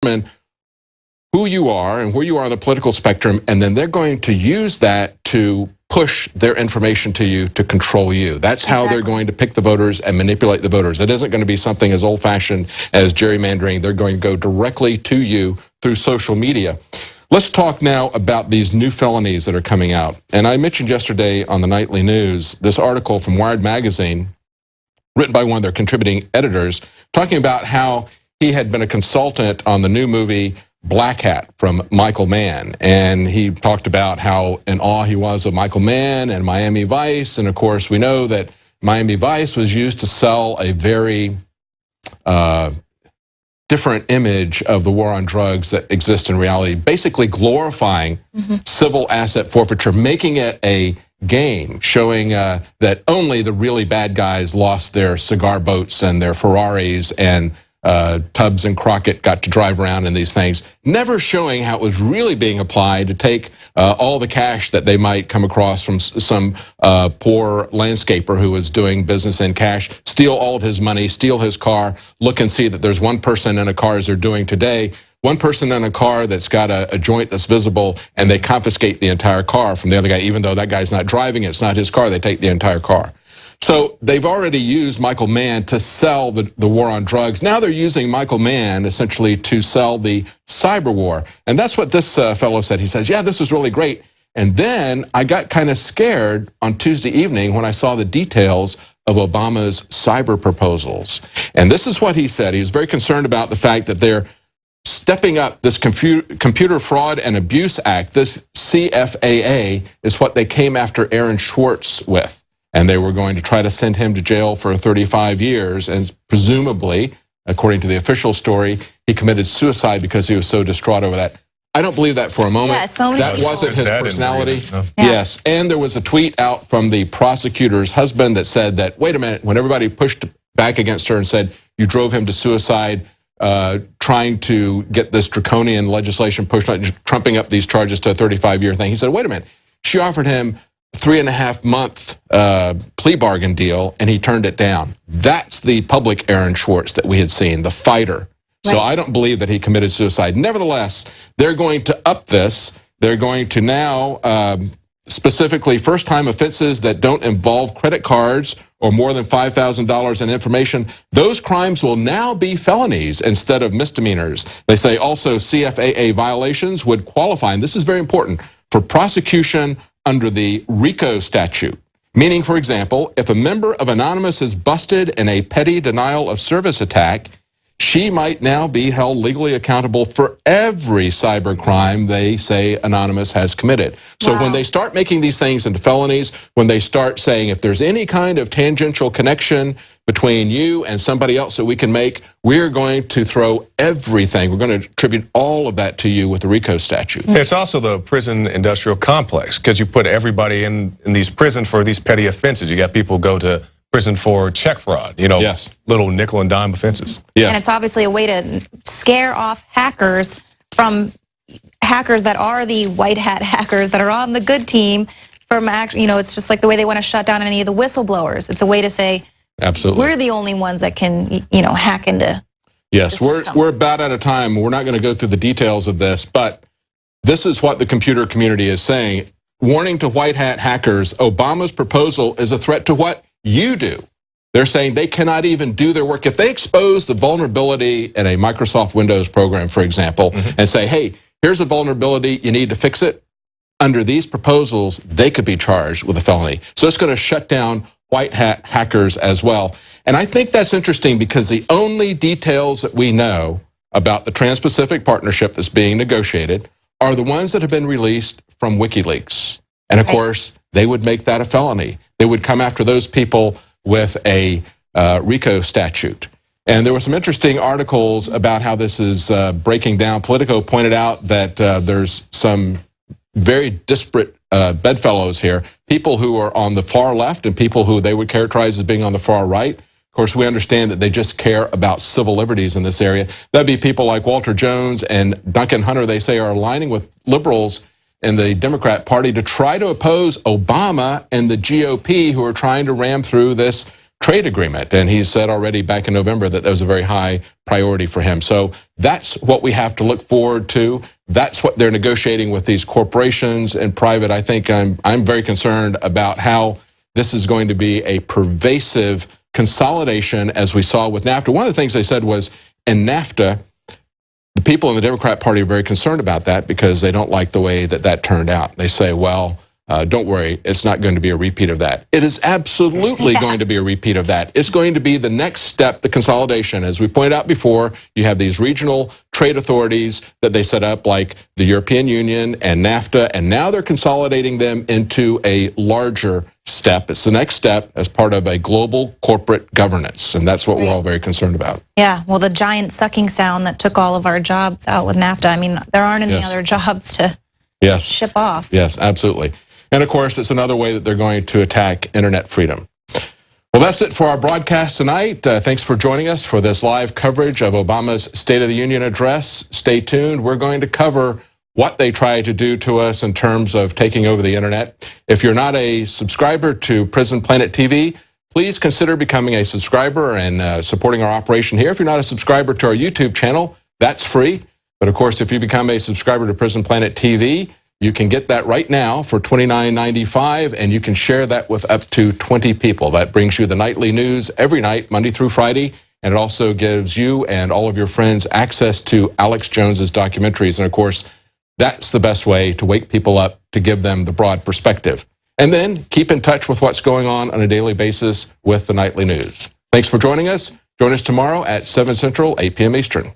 determine who you are and where you are on the political spectrum, and then they're going to use that to push their information to you to control you. That's how they're going to pick the voters and manipulate the voters. It isn't going to be something as old-fashioned as gerrymandering. They're going to go directly to you through social media. Let's talk now about these new felonies that are coming out. And I mentioned yesterday on the nightly news this article from Wired magazine, written by one of their contributing editors, talking about how he had been a consultant on the new movie Black Hat from Michael Mann. And he talked about how in awe he was of Michael Mann and Miami Vice. And of course, we know that Miami Vice was used to sell a very different image of the war on drugs that exists in reality, basically glorifying civil asset forfeiture, making it a game, showing that only the really bad guys lost their cigar boats and their Ferraris, and Tubbs and Crockett got to drive around in these things, never showing how it was really being applied to take all the cash that they might come across from some poor landscaper who was doing business in cash, steal all of his money, steal his car, look and see that there's one person in a car, as they're doing today, one person in a car that's got a joint that's visible, and they confiscate the entire car from the other guy, even though that guy's not driving it, it's not his car, they take the entire car. So they've already used Michael Mann to sell the war on drugs. Now they're using Michael Mann essentially to sell the cyber war. And that's what this fellow said. He says, yeah, this was really great. And then I got kind of scared on Tuesday evening when I saw the details of Obama's cyber proposals. And this is what he said. He was very concerned about the fact that they're stepping up this Computer Fraud and Abuse Act. This CFAA is what they came after Aaron Swartz with. And they were going to try to send him to jail for 35 years. And presumably, according to the official story, he committed suicide because he was so distraught over that. I don't believe that for a moment. Yeah, that wasn't his personality. No. Yes, and there was a tweet out from the prosecutor's husband that said that, wait a minute, when everybody pushed back against her and said, you drove him to suicide, trying to get this draconian legislation pushed on, trumping up these charges to a 35-year thing. He said, wait a minute, she offered him 3.5-month plea bargain deal, and he turned it down. That's the public Aaron Swartz that we had seen, the fighter. Right. So I don't believe that he committed suicide. Nevertheless, they're going to up this. They're going to now specifically first-time offenses that don't involve credit cards or more than $5,000 in information. Those crimes will now be felonies instead of misdemeanors. They say also CFAA violations would qualify, and this is very important, for prosecution under the RICO statute. Meaning, for example, if a member of Anonymous is busted in a petty denial of service attack, she might now be held legally accountable for every cyber crime they say Anonymous has committed. So when they start making these things into felonies, when they start saying if there's any kind of tangential connection between you and somebody else that we can make, we're going to throw everything. We're going to attribute all of that to you with the RICO statute. It's also the prison industrial complex, because you put everybody in these prisons for these petty offenses. You got people go to prison for check fraud, you know, little nickel and dime offenses. And it's obviously a way to scare off hackers from hackers that are the white hat hackers that are on the good team from, you know, it's just like the way they want to shut down any of the whistleblowers. It's a way to say, absolutely, we're the only ones that can, you know, hack into we're about out of time. We're not going to go through the details of this, but this is what the computer community is saying. Warning to white hat hackers, Obama's proposal is a threat to what you do. They're saying they cannot even do their work. If they expose the vulnerability in a Microsoft Windows program, for example, and say, hey, here's a vulnerability, you need to fix it, under these proposals, they could be charged with a felony. So it's going to shut down white hat hackers as well. And I think that's interesting because the only details that we know about the Trans-Pacific Partnership that's being negotiated are the ones that have been released from WikiLeaks. And of course, they would make that a felony. They would come after those people with a RICO statute. And there were some interesting articles about how this is breaking down. Politico pointed out that there's some very disparate bedfellows here, people who are on the far left and people who they would characterize as being on the far right. Of course, we understand that they just care about civil liberties in this area. That'd be people like Walter Jones and Duncan Hunter, they say, are aligning with liberals in the Democrat Party to try to oppose Obama and the GOP, who are trying to ram through this trade agreement. And he said already back in November that was a very high priority for him. So that's what we have to look forward to. That's what they're negotiating with these corporations and private. I think I'm very concerned about how this is going to be a pervasive consolidation, as we saw with NAFTA. One of the things they said was, in NAFTA, the people in the Democrat Party are very concerned about that because they don't like the way that turned out. They say, well, don't worry, it's not going to be a repeat of that. It is absolutely going to be a repeat of that. It's going to be the next step, the consolidation. As we pointed out before, you have these regional trade authorities that they set up, like the European Union and NAFTA, and now they're consolidating them into a larger step. It's the next step as part of a global corporate governance, and that's what we're all very concerned about. Yeah, well, the giant sucking sound that took all of our jobs out with NAFTA, I mean, there aren't any other jobs to ship off. Yes, absolutely. And of course, it's another way that they're going to attack internet freedom. Well, that's it for our broadcast tonight. Thanks for joining us for this live coverage of Obama's State of the Union address. Stay tuned. We're going to cover what they try to do to us in terms of taking over the internet. If you're not a subscriber to Prison Planet TV, please consider becoming a subscriber and supporting our operation here. If you're not a subscriber to our YouTube channel, that's free. But of course, if you become a subscriber to Prison Planet TV, you can get that right now for $29.95, and you can share that with up to 20 people. That brings you the nightly news every night, Monday through Friday, and it also gives you and all of your friends access to Alex Jones's documentaries. And of course, that's the best way to wake people up, to give them the broad perspective. And then keep in touch with what's going on a daily basis with the nightly news. Thanks for joining us. Join us tomorrow at 7 Central, 8 p.m. Eastern.